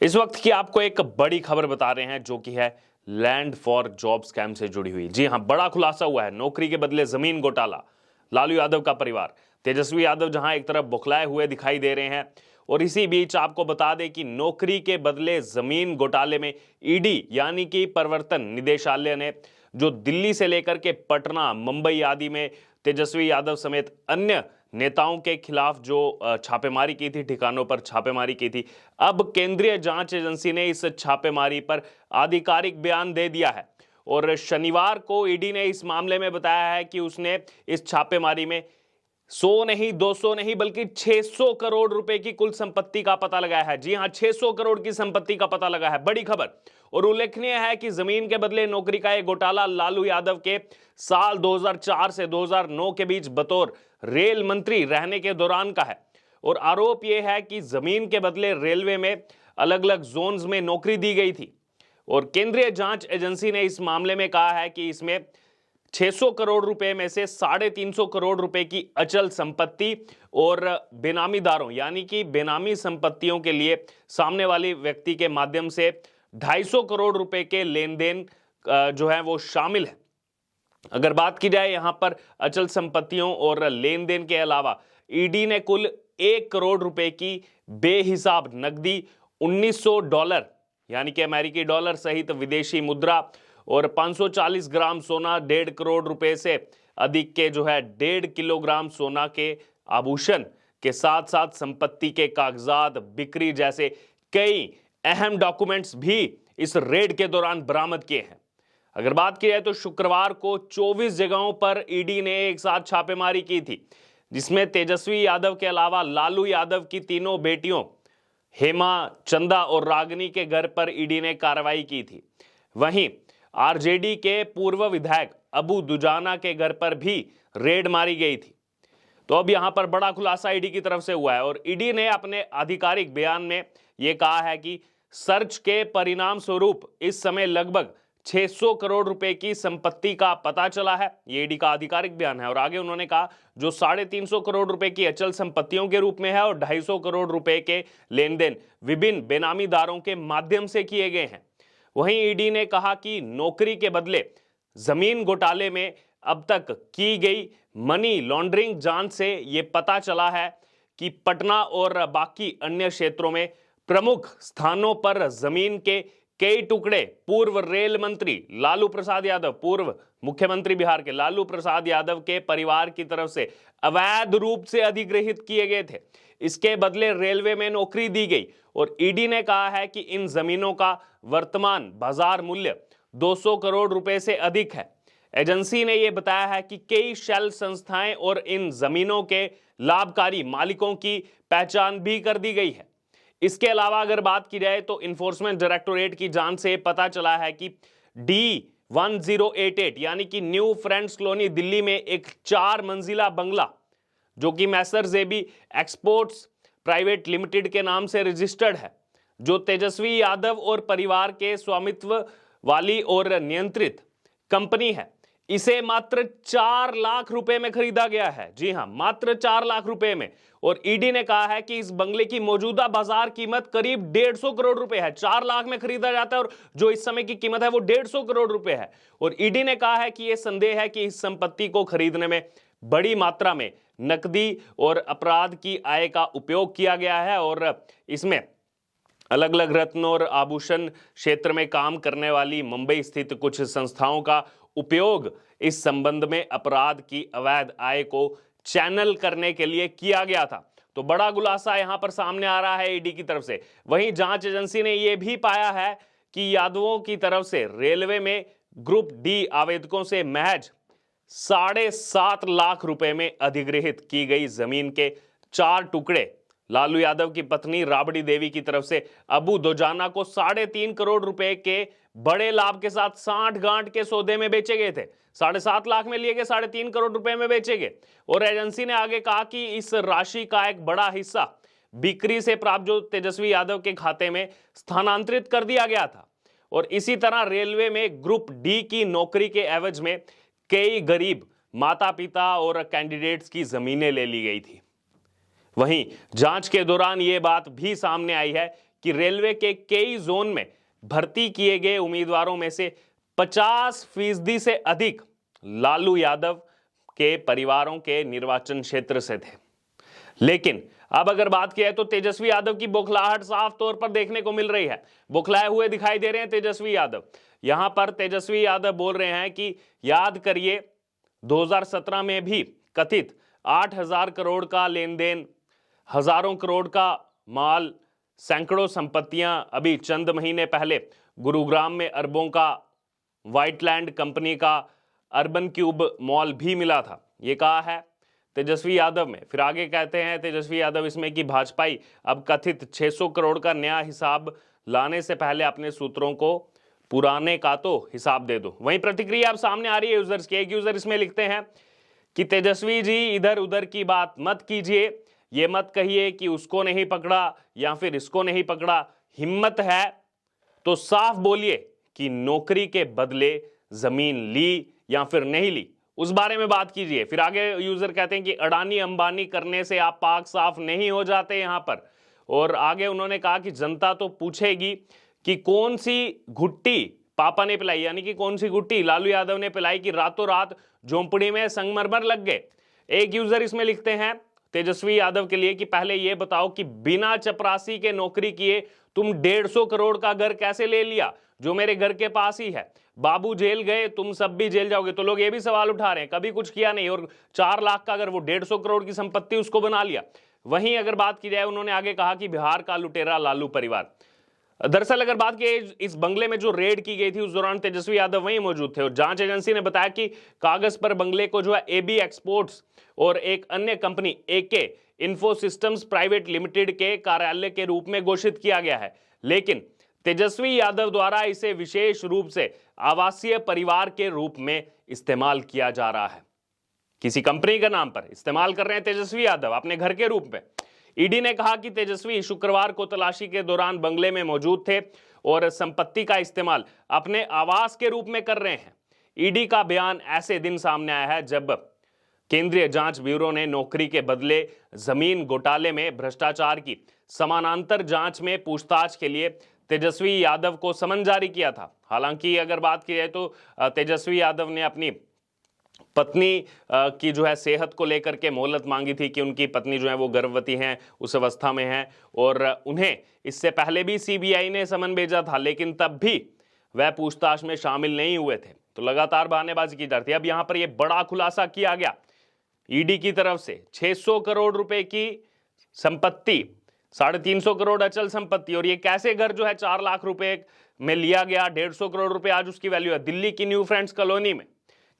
इस वक्त की आपको एक बड़ी खबर बता रहे हैं जो कि है लैंड फॉर जॉब स्कैम से जुड़ी हुई। जी हां, बड़ा खुलासा हुआ है। नौकरी के बदले जमीन घोटाला, लालू यादव का परिवार, तेजस्वी यादव जहां एक तरफ बौखलाए हुए दिखाई दे रहे हैं और इसी बीच आपको बता दें कि नौकरी के बदले जमीन घोटाले में ईडी यानी कि प्रवर्तन निदेशालय ने जो दिल्ली से लेकर के पटना, मुंबई आदि में तेजस्वी यादव समेत अन्य नेताओं के खिलाफ जो छापेमारी की थी, ठिकानों पर छापेमारी की थी, अब केंद्रीय जांच एजेंसी ने इस छापेमारी पर आधिकारिक बयान दे दिया है। और शनिवार को ईडी ने इस मामले में बताया है कि उसने इस छापेमारी में 100 नहीं, 200 नहीं, बल्कि 600 करोड़ रुपए की कुल संपत्ति का पता लगाया है। जी हां, 600 करोड़ की संपत्ति का पता लगा है। बड़ी खबर। और उल्लेखनीय है कि जमीन के बदले नौकरी का यह घोटाला लालू यादव के साल 2004 से 2009 के बीच बतौर रेल मंत्री रहने के दौरान का है। और आरोप यह है कि जमीन के बदले रेलवे में अलग अलग जोन्स में नौकरी दी गई थी। और केंद्रीय जांच एजेंसी ने इस मामले में कहा है कि इसमें 600 करोड़ रुपए में से 350 करोड़ रुपए की अचल संपत्ति और बेनामीदारों यानी कि बेनामी संपत्तियों के लिए सामने वाले व्यक्ति के माध्यम से 250 करोड़ रुपए के लेन देन जो है वो शामिल है। अगर बात की जाए यहां पर अचल संपत्तियों और लेन देन के अलावा ईडी ने कुल 1 करोड़ रुपए की बेहिसाब नकदी, $1900 यानी कि अमेरिकी डॉलर सहित विदेशी मुद्रा और 540 ग्राम सोना, 1.5 करोड़ रुपए से अधिक के जो है 1.5 किलोग्राम सोना के आभूषण के साथ साथ संपत्ति के कागजात, बिक्री जैसे कई अहम डॉक्यूमेंट्स भी इस रेड के दौरान बरामद किए हैं। अगर बात की जाए तो शुक्रवार को 24 जगहों पर ईडी ने एक साथ छापेमारी की थी, जिसमें तेजस्वी यादव के अलावा लालू यादव की तीनों बेटियों हेमा, चंदा और रागिनी के घर पर ईडी ने कार्रवाई की थी। वहीं आरजेडी के पूर्व विधायक अबू दुजाना के घर पर भी रेड मारी गई थी। तो अब यहां पर बड़ा खुलासा ईडी की तरफ से हुआ है और ईडी ने अपने आधिकारिक बयान में यह कहा है कि सर्च के परिणाम स्वरूप इस समय लगभग 600 करोड़ रुपए की संपत्ति का पता चला है। ये ईडी का आधिकारिक बयान है। और आगे उन्होंने कहा जो 350 करोड़ रुपए की अचल संपत्तियों के रूप में है और 250 करोड़ रुपए के लेन देन विभिन्न बेनामीदारों के माध्यम से किए गए हैं। वहीं ईडी ने कहा कि नौकरी के बदले जमीन घोटाले में अब तक की गई मनी लॉन्ड्रिंग जांच से यह पता चला है कि पटना और बाकी अन्य क्षेत्रों में प्रमुख स्थानों पर जमीन के कई टुकड़े पूर्व रेल मंत्री लालू प्रसाद यादव, पूर्व मुख्यमंत्री बिहार के लालू प्रसाद यादव के परिवार की तरफ से अवैध रूप से अधिग्रहित किए गए थे। इसके बदले रेलवे में नौकरी दी गई और ईडी ने कहा है कि इन जमीनों का वर्तमान बाजार मूल्य 200 करोड़ रुपए से अधिक है। एजेंसी ने यह बताया है कि कई शेल संस्थाएं और इन जमीनों के लाभकारी मालिकों की पहचान भी कर दी गई है। इसके अलावा अगर बात की जाए तो इन्फोर्समेंट डायरेक्टोरेट की जांच से पता चला है कि D1088 यानी कि न्यू फ्रेंड्स कॉलोनी दिल्ली में एक 4 मंजिला बंगला जो कि मैसर जेबी एक्सपोर्ट्स प्राइवेट लिमिटेड के नाम से रजिस्टर्ड है, जो तेजस्वी यादव और परिवार के स्वामित्व वाली और नियंत्रित कंपनी है, इसे मात्र 4 लाख रुपए में खरीदा गया है। जी हां, मात्र 4 लाख रुपए में। और ईडी ने कहा है कि इस बंगले की मौजूदा बाजार कीमत करीब 150 करोड़ रुपए है। 4 लाख में खरीदा जाता है और जो इस समय की कीमत है वो 150 करोड़ रुपए है। और ईडी ने कहा है कि यह संदेह है कि इस संपत्ति को खरीदने में बड़ी मात्रा में नकदी और अपराध की आय का उपयोग किया गया है और इसमें अलग अलग रत्न और आभूषण क्षेत्र में काम करने वाली मुंबई स्थित कुछ संस्थाओं का उपयोग इस संबंध में अपराध की अवैध आय को चैनल करने के लिए किया गया था। तो बड़ा खुलासा यहां पर सामने आ रहा है ईडी की तरफ से। वहीं जांच एजेंसी ने यह भी पाया है कि यादवों की तरफ से रेलवे में ग्रुप डी आवेदकों से महज 7.5 लाख रुपए में अधिग्रहित की गई जमीन के 4 टुकड़े लालू यादव की पत्नी राबड़ी देवी की तरफ से अबू दोजाना को 3.5 करोड़ रुपए के बड़े लाभ के साथ 60 गांठ के सौदे में बेचे गए थे। 7.5 लाख में लिए गए, 3.5 करोड़ रुपए में बेचे गए। और एजेंसी ने आगे कहा कि इस राशि का एक बड़ा हिस्सा बिक्री से प्राप्त जो तेजस्वी यादव के खाते में स्थानांतरित कर दिया गया था। और इसी तरह रेलवे में ग्रुप डी की नौकरी के एवज में कई गरीब माता पिता और कैंडिडेट्स की जमीनें ले ली गई थी। वहीं जांच के दौरान यह बात भी सामने आई है कि रेलवे के कई जोन में भर्ती किए गए उम्मीदवारों में से 50% से अधिक लालू यादव के परिवारों के निर्वाचन क्षेत्र से थे। लेकिन अब अगर बात की जाए तो तेजस्वी यादव की बौखलाहट साफ तौर पर देखने को मिल रही है। बौखलाए हुए दिखाई दे रहे हैं तेजस्वी यादव। यहां पर तेजस्वी यादव बोल रहे हैं कि याद करिए 2017 में भी कथित 8,000 करोड़ का लेन देन, हजारों करोड़ का माल, सैकड़ों संपत्तियां। अभी चंद महीने पहले गुरुग्राम में अरबों का व्हाइटलैंड कंपनी का अर्बन क्यूब मॉल भी मिला था। यह कहा है तेजस्वी यादव में। फिर आगे कहते हैं तेजस्वी यादव इसमें कि भाजपाई अब कथित 600 करोड़ का नया हिसाब लाने से पहले अपने सूत्रों को पुराने का तो हिसाब दे दो। वहीं प्रतिक्रिया अब सामने आ रही है यूजर्स की। एक यूजर इसमें लिखते हैं कि तेजस्वी जी इधर उधर की बात मत कीजिए, ये मत कहिए कि उसको नहीं पकड़ा या फिर इसको नहीं पकड़ा। हिम्मत है तो साफ बोलिए कि नौकरी के बदले जमीन ली या फिर नहीं ली, उस बारे में बात कीजिए। फिर आगे यूजर कहते हैं कि अडानी अंबानी करने से आप पाक साफ नहीं हो जाते यहां पर। और आगे उन्होंने कहा कि जनता तो पूछेगी कि कौन सी घुट्टी पापा ने पिलाई, यानी कि कौन सी घुट्टी लालू यादव ने पिलाई कि रातों रात झोंपड़ी में संगमरमर लग गए। एक यूजर इसमें लिखते हैं तेजस्वी यादव के लिए कि पहले यह बताओ कि बिना चपरासी के नौकरी किए तुम 150 करोड़ का घर कैसे ले लिया, जो मेरे घर के पास ही है। बाबू जेल गए, तुम सब भी जेल जाओगे। तो लोग ये भी सवाल उठा रहे हैं कभी कुछ किया नहीं, और 4 लाख का अगर वो 150 करोड़ की संपत्ति उसको बना लिया। वहीं अगर बात की जाए, उन्होंने आगे कहा कि बिहार का लुटेरा लालू परिवार। दरअसल अगर बात की इस बंगले में जो रेड की गई थी उस दौरान तेजस्वी यादव वहीं मौजूद थे, और जांच एजेंसी ने बताया कि कागज पर बंगले को जो है एबी एक्सपोर्ट्स और एक अन्य कंपनी एके इन्फो सिस्टम्स प्राइवेट लिमिटेड के कार्यालय के रूप में घोषित किया गया है। लेकिन तेजस्वी यादव द्वारा इसे विशेष रूप से आवासीय परिवार के रूप में इस्तेमाल किया जा रहा है। किसी कंपनी के नाम पर इस्तेमाल कर रहे हैं तेजस्वी यादव अपने घर के रूप में। ईडी ने कहा कि तेजस्वी शुक्रवार को तलाशी के दौरान बंगले में मौजूद थे और संपत्ति का इस्तेमाल अपने आवास के रूप में कर रहे हैं। ईडी का बयान ऐसे दिन सामने आया है जब केंद्रीय जांच ब्यूरो ने नौकरी के बदले जमीन घोटाले में भ्रष्टाचार की समानांतर जांच में पूछताछ के लिए तेजस्वी यादव को समन जारी किया था। हालांकि अगर बात की जाए तो तेजस्वी यादव ने अपनी पत्नी की जो है सेहत को लेकर के मोहलत मांगी थी कि उनकी पत्नी जो है वो गर्भवती हैं, उस अवस्था में हैं, और उन्हें इससे पहले भी सीबीआई ने समन भेजा था, लेकिन तब भी वह पूछताछ में शामिल नहीं हुए थे। तो लगातार बहानेबाजी की जाती है। अब यहां पर यह बड़ा खुलासा किया गया ईडी की तरफ से। 600 करोड़ रुपए की संपत्ति, 350 करोड़ अचल संपत्ति, और ये कैसे घर जो है 4 लाख रुपए में लिया गया, 150 करोड़ रुपए आज उसकी वैल्यू है। दिल्ली की न्यू फ्रेंड्स कॉलोनी में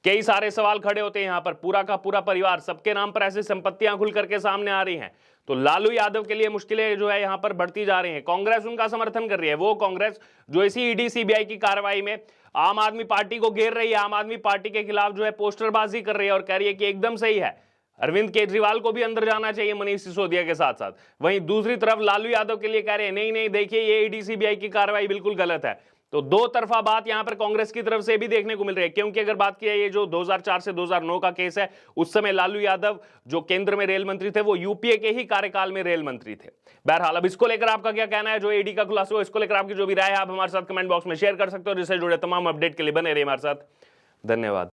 कई सारे सवाल खड़े होते हैं। यहां पर पूरा का पूरा परिवार, सबके नाम पर ऐसी संपत्तियां खुल करके सामने आ रही हैं। तो लालू यादव के लिए मुश्किलें जो है यहां पर बढ़ती जा रही हैं। कांग्रेस उनका समर्थन कर रही है, वो कांग्रेस जो इसी ईडी सीबीआई की कार्रवाई में आम आदमी पार्टी को घेर रही है, आम आदमी पार्टी के खिलाफ जो है पोस्टरबाजी कर रही है और कह रही है कि एकदम सही है, अरविंद केजरीवाल को भी अंदर जाना चाहिए मनीष सिसोदिया के साथ साथ। वहीं दूसरी तरफ लालू यादव के लिए कह रहे हैं नहीं नहीं देखिए ये ईडी सीबीआई की कार्रवाई बिल्कुल गलत है। तो दो तरफा बात यहां पर कांग्रेस की तरफ से भी देखने को मिल रही है, क्योंकि अगर बात की जाए ये जो 2004 से 2009 का केस है, उस समय लालू यादव जो केंद्र में रेल मंत्री थे वो यूपीए के ही कार्यकाल में रेल मंत्री थे। बहरहाल अब इसको लेकर आपका क्या कहना है, जो ईडी का खुलासा हुआ इसको लेकर आपकी जो भी राय है आप हमारे साथ कमेंट बॉक्स में शेयर कर सकते हो। जिससे जुड़े तमाम अपडेट के लिए बने रहिए हमारे साथ। धन्यवाद।